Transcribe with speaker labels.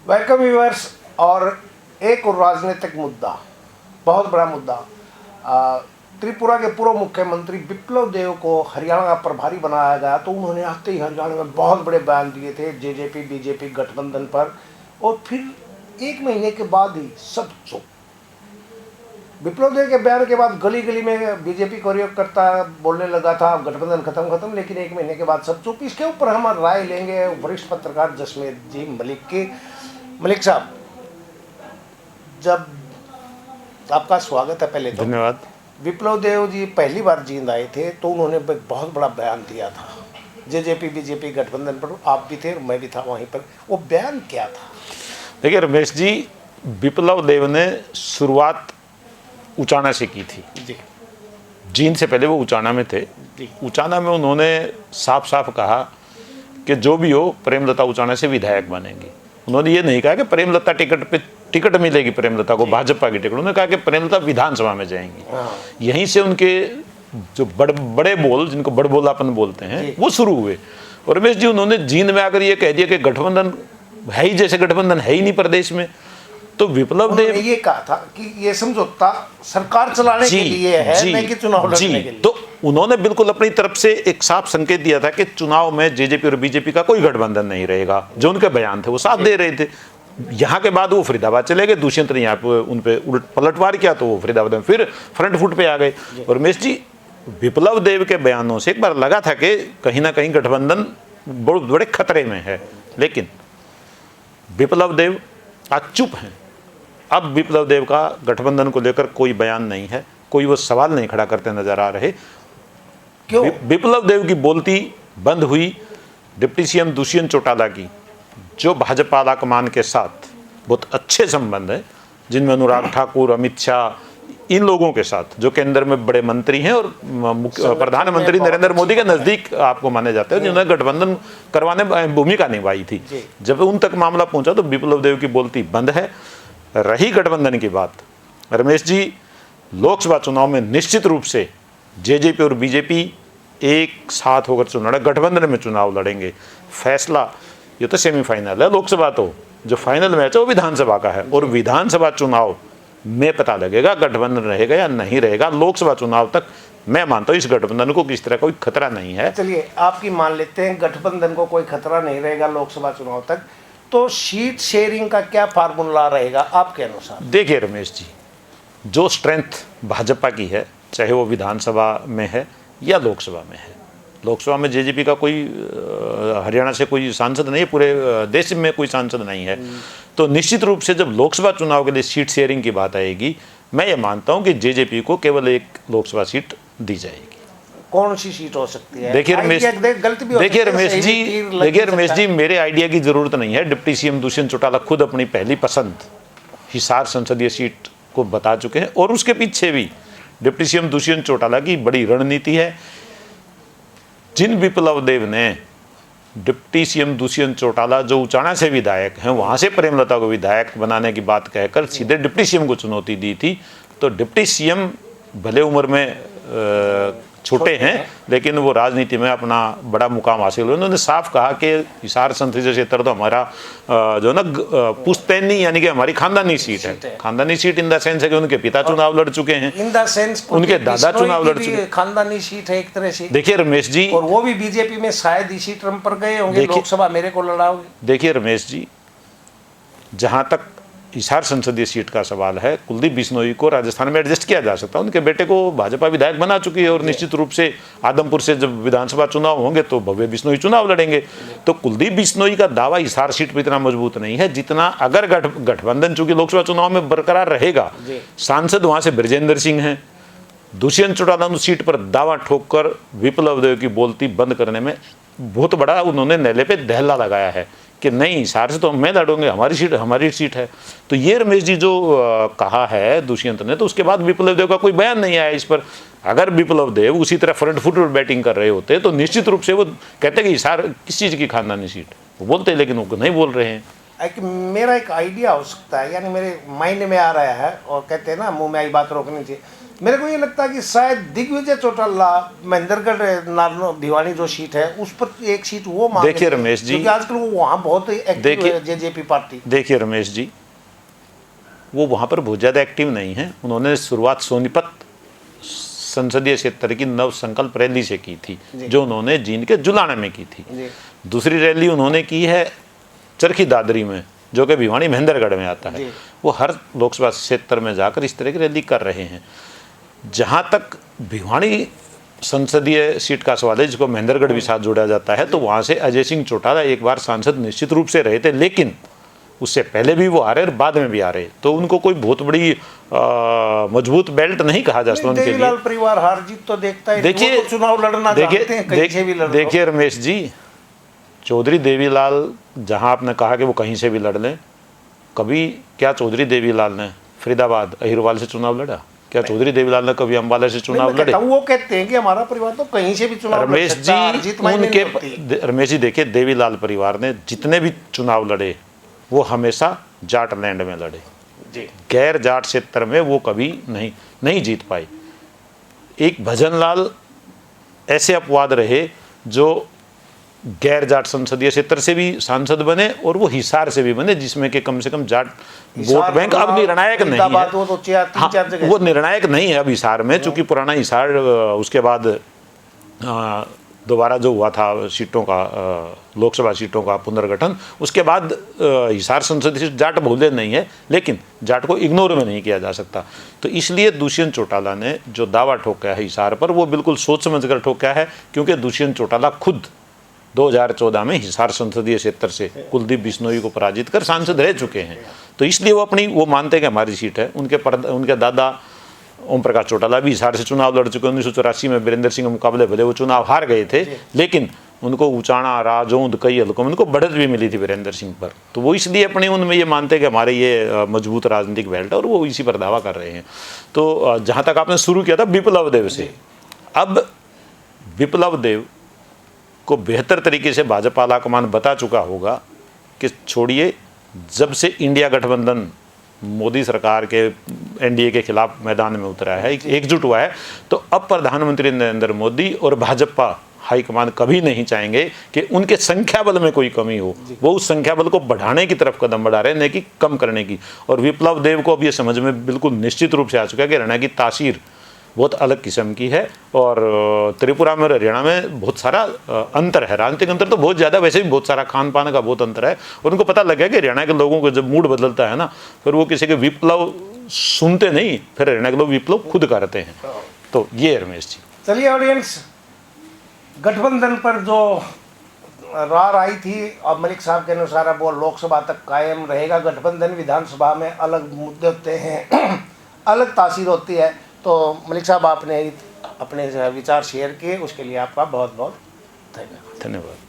Speaker 1: Welcome viewers. और एक और राजनीतिक मुद्दा, बहुत बड़ा मुद्दा। त्रिपुरा के पूर्व मुख्यमंत्री विप्लव देव को हरियाणा का प्रभारी बनाया गया, तो उन्होंने आते ही हरियाणा में बहुत बड़े बयान दिए थे जेजेपी बीजेपी गठबंधन पर, और फिर एक महीने के बाद ही सब चुप। विप्लव देव के बयान के बाद गली गली में बीजेपी कार्यकर्ता बोलने लगा था गठबंधन खत्म, लेकिन एक महीने के बाद सब चुप। इसके ऊपर हम राय लेंगे वरिष्ठ पत्रकार जसमेर जी मलिक की। मलिक साहब, जब आपका स्वागत है। पहले तो
Speaker 2: धन्यवाद।
Speaker 1: विप्लव देव जी पहली बार जींद आए थे तो उन्होंने बहुत बड़ा बयान दिया था जेजेपी बीजेपी गठबंधन पर। आप भी थे और मैं भी था वहीं पर। वो बयान क्या था?
Speaker 2: देखिए रमेश जी, विप्लव देव ने शुरुआत उचाना से की थी
Speaker 1: जी।
Speaker 2: जींद से पहले वो उचाना में थे। उचाना में उन्होंने साफ साफ कहा कि जो भी हो प्रेमलता उचाना से विधायक बनेंगी। उन्होंने ये नहीं कहा कि प्रेमलता टिकट मिलेगी प्रेमलता को, भाजपा की टिकट। उन्होंने कहा कि प्रेमलता विधानसभा में जाएंगी। यहीं से उनके जो बड़े बोल, जिनको बड़बोलापन बोलते हैं, वो शुरू हुए। और रमेश जी, उन्होंने जींद में आकर ये कह दिया कि गठबंधन है ही, जैसे गठबंधन है ही नहीं प्रदेश में। तो विप्लव देव
Speaker 1: ने ये कहा था कि ये समझौता सरकार चलाने के लिए है, नहीं कि चुनाव लड़ने के लिए।
Speaker 2: तो उन्होंने बिल्कुल अपनी तरफ से एक साफ संकेत दिया था कि चुनाव में जेजेपी और बीजेपी का कोई गठबंधन नहीं रहेगा। जो उनके बयान थे वो साफ दे रहे थे। यहाँ के बाद वो फरीदाबाद चले गए, दुष्यंत ने यहाँ पे उन पे उलट पलटवार किया, तो वो फरीदाबाद में फिर फ्रंट फुट पे आ गए। और रमेश जी, विप्लव देव के बयानों से एक बार लगा था कि कहीं ना कहीं गठबंधन बहुत बड़े खतरे में है। लेकिन विप्लव देव आज चुप हैं। अब विप्लव देव का गठबंधन को लेकर कोई बयान नहीं है, कोई वो सवाल नहीं खड़ा करते नजर आ रहे।
Speaker 1: क्यों?
Speaker 2: विप्लव देव की बोलती बंद हुई डिप्टी सीएम दुष्यंत चौटाला की, जो भाजपा आलाकमान के साथ बहुत अच्छे संबंध है, जिनमें अनुराग ठाकुर, अमित शाह, इन लोगों के साथ, जो केंद्र में बड़े मंत्री हैं और प्रधानमंत्री नरेंद्र मोदी के नजदीक आपको माने जाते हैं, जिन्होंने गठबंधन करवाने में भूमिका निभाई थी। जब उन तक मामला पहुंचा तो विप्लव देव की बोलती बंद है। रही गठबंधन की बात, रमेश जी, लोकसभा चुनाव में निश्चित रूप से जेजेपी और बीजेपी एक साथ होकर चुनाव गठबंधन में चुनाव लड़ेंगे। फैसला ये तो सेमीफाइनल है, लोकसभा तो जो फाइनल मैच है वो विधानसभा का है। और विधानसभा चुनाव में पता लगेगा गठबंधन रहेगा या नहीं रहेगा। लोकसभा चुनाव तक मैं मानता हूँ इस गठबंधन को किस तरह कोई खतरा नहीं है।
Speaker 1: चलिए आपकी मान लेते हैं गठबंधन को कोई खतरा नहीं रहेगा लोकसभा चुनाव तक, तो सीट शेयरिंग का क्या फार्मूला रहेगा आपके अनुसार?
Speaker 2: देखिए रमेश जी, जो स्ट्रेंथ भाजपा की है, चाहे वो विधानसभा में है या लोकसभा में है। लोकसभा में जेजेपी का कोई हरियाणा से कोई सांसद नहीं है, पूरे देश में कोई सांसद नहीं है। तो निश्चित रूप से जब लोकसभा चुनाव के लिए सीट शेयरिंग की बात आएगी, मैं ये मानता हूँ कि जेजेपी को केवल एक लोकसभा सीट दी जाएगी।
Speaker 1: कौन सी सीट हो सकती है?
Speaker 2: देखिए रमेश जी, मेरे आइडिया की जरूरत नहीं है। डिप्टी सीएम दुष्यंत चौटाला खुद अपनी पहली पसंद हिसार संसदीय सीट को बता चुके हैं, और उसके पीछे भी डिप्टी सीएम दुष्यंत चौटाला की बड़ी रणनीति है। जिन विप्लव देव ने डिप्टी सीएम दुष्यंत चौटाला, जो उचाना से विधायक हैं, वहां से प्रेमलता को विधायक बनाने की बात कहकर सीधे डिप्टी सीएम को चुनौती दी थी, तो डिप्टी सीएम भले उम्र में छोटे हैं, लेकिन वो राजनीति में अपना बड़ा मुकाम हासिल हुआ। उन्होंने साफ कहा कि हिसार संसदीय क्षेत्र तो हमारा जो ना पुश्तैनी यानी कि हमारी खानदानी सीट है। खानदानी सीट इन द सेंस है कि उनके पिता चुनाव लड़ चुके हैं,
Speaker 1: इन द सेंस
Speaker 2: उनके दादा चुनाव लड़ चुके हैं।
Speaker 1: खानदानी सीट है एक तरह से।
Speaker 2: देखिए रमेश जी,
Speaker 1: और वो भी बीजेपी में शायद इसी टर्म पर गए होंगे, लोकसभा मेरे को लड़ाओगे।
Speaker 2: देखिए रमेश जी, जहां तक हिसार संसदीय सीट का सवाल है, कुलदीप बिश्नोई को राजस्थान में एडजस्ट किया जा सकता है। उनके बेटे को भाजपा विधायक बना चुकी है, और निश्चित रूप से आदमपुर से जब विधानसभा चुनाव होंगे तो भव्य बिश्नोई चुनाव लड़ेंगे। तो कुलदीप बिश्नोई का दावा हिसार सीट पर इतना मजबूत नहीं है जितना अगर गठबंधन चूंकि लोकसभा चुनाव में बरकरार रहेगा। सांसद वहां से ब्रजेंद्र सिंह हैं। दुष्यंत चौटाला उस सीट पर दावा ठोककर विप्लव देव की बोलती बंद करने में बहुत बड़ा उन्होंने नेले पे दहला लगाया है कि नहीं, हिसार से तो मैं लड़ूंगे, हमारी सीट है। तो ये रमेश जी जो कहा है दुष्यंत ने, तो उसके बाद विप्लव देव का कोई बयान नहीं आया इस पर। अगर विप्लव देव उसी तरह फ्रंट फुट पर बैटिंग कर रहे होते तो निश्चित रूप से वो कहते कि हिसार किस चीज़ की खानदानी सीट, वो बोलते, लेकिन वो नहीं बोल रहे हैं।
Speaker 1: मेरा एक आइडिया हो सकता है, यानी मेरे माइंड में आ रहा है, और कहते हैं ना मुंह में आई बात रोकनी चाहिए। मेरे को ये लगता है कि शायद दिग्विजय चौटाला महेंद्रगढ़ नारनो भिवानी जो सीट है उस पर एक सीट वो मांग
Speaker 2: देखिए रमेश जी,
Speaker 1: क्योंकि आजकल वो वहाँ बहुत एक्टिव है जेजेपी पार्टी।
Speaker 2: देखिए रमेश जी, वो वहाँ पर बहुत ज़्यादा एक्टिव नहीं है। उन्होंने शुरुआत सोनीपत संसदीय क्षेत्र की नव संकल्प रैली से की थी, जो उन्होंने जींद के जुलाना में की थी। दूसरी रैली उन्होंने की है चरखी दादरी में, जो कि भिवानी महेंद्रगढ़ में आता है। वो हर लोकसभा क्षेत्र में जाकर इस तरह की रैली कर रहे हैं। जहाँ तक भिवानी संसदीय सीट का सवाल है, जिसको महेंद्रगढ़ भी साथ जोड़ा जाता है, तो वहाँ से अजय सिंह चौटाला एक बार सांसद निश्चित रूप से रहे थे, लेकिन उससे पहले भी वो आ रहे और बाद में भी आ रहे, तो उनको कोई बहुत बड़ी मजबूत बेल्ट नहीं कहा जा सकता उनके लिए।
Speaker 1: देवीलाल परिवार हार जीत तो देखता है,
Speaker 2: देखिए,
Speaker 1: तो चुनाव लड़ना चाहते हैं, कहीं से भी लड़ लो।
Speaker 2: देखिए रमेश जी, चौधरी देवीलाल, जहां आपने कहा कि वो कहीं से भी लड़ लें, कभी क्या चौधरी देवीलाल ने फरीदाबाद अहिरवाल से चुनाव लड़ा? क्या चौधरी देवीलाल ने कभी अम्बाला से चुनाव लड़े?
Speaker 1: वो कहते हैं कि हमारा परिवार तो कहीं से भी चुनाव
Speaker 2: रमेश जी, रमेश जी देखिए, देवीलाल परिवार ने जितने भी चुनाव लड़े वो हमेशा जाट लैंड में लड़े जी। गैर जाट क्षेत्र में वो कभी नहीं जीत पाए। एक भजनलाल ऐसे अपवाद रहे जो गैर जाट संसदीय क्षेत्र से भी सांसद बने और वो हिसार से भी बने, जिसमें कि कम से कम जाट वोट बैंक अब निर्णायक नहीं है। वो निर्णायक नहीं है अब हिसार में, चूंकि पुराना हिसार उसके बाद दोबारा जो हुआ था सीटों का, लोकसभा सीटों का पुनर्गठन, उसके बाद हिसार संसदीय सीट जाट बहुल्य नहीं है, लेकिन जाट को इग्नोर में नहीं किया जा सकता। तो इसलिए दुष्यंत चौटाला ने जो दावा ठोका है हिसार पर, वो बिल्कुल सोच समझकर ठोका है, क्योंकि दुष्यंत चौटाला खुद 2014 में हिसार संसदीय क्षेत्र से कुलदीप बिश्नोई को पराजित कर सांसद रह चुके हैं। तो इसलिए वो मानते हैं कि हमारी सीट है। उनके दादा ओम प्रकाश चौटाला भी हिसार से चुनाव लड़ चुके। 1984 में वीरेंद्र सिंह के मुकाबले भले वो चुनाव हार गए थे, लेकिन उनको उचाणा, राजौंद, कई हल्कों में उनको बढ़त भी मिली थी वीरेंद्र सिंह पर। तो वो इसलिए अपने उनमें ये मानते हैं कि हमारे ये मजबूत राजनीतिक बेल्ट है, और वो इसी पर दावा कर रहे हैं। तो जहाँ तक आपने शुरू किया था विप्लव देव से, अब विप्लव देव को बेहतर तरीके से भाजपा आलाकमान बता चुका होगा कि छोड़िए, जब से इंडिया गठबंधन मोदी सरकार के एनडीए के खिलाफ मैदान में उतरा है, एकजुट हुआ है, तो अब प्रधानमंत्री नरेंद्र मोदी और भाजपा हाईकमान कभी नहीं चाहेंगे कि उनके संख्या बल में कोई कमी हो। वो उस संख्या बल को बढ़ाने की तरफ कदम बढ़ा रहे हैं, न कि कम करने की। और विप्लव देव को अब ये समझ में बिल्कुल निश्चित रूप से आ चुका है कि हरियाणा की तासीर बहुत अलग किस्म की है, और त्रिपुरा में हरियाणा में बहुत सारा अंतर है, राजनीतिक अंतर तो बहुत ज़्यादा, वैसे भी बहुत सारा खान पान का बहुत अंतर है। और उनको पता लग गया कि हरियाणा के लोगों को जब मूड बदलता है ना, फिर वो किसी के विप्लव सुनते नहीं, फिर हरियाणा के लोग विप्लव खुद करते हैं। तो ये रमेश जी।
Speaker 1: चलिए ऑडियंस, गठबंधन पर जो रार आई थी, अब मलिक साहब के अनुसार अब वो लोकसभा तक कायम रहेगा। गठबंधन विधानसभा में अलग मुद्दे होते हैं, अलग तासीर होती है। तो मलिक साहब, आपने अपने विचार शेयर किए, उसके लिए आपका बहुत बहुत धन्यवाद।
Speaker 2: धन्यवाद।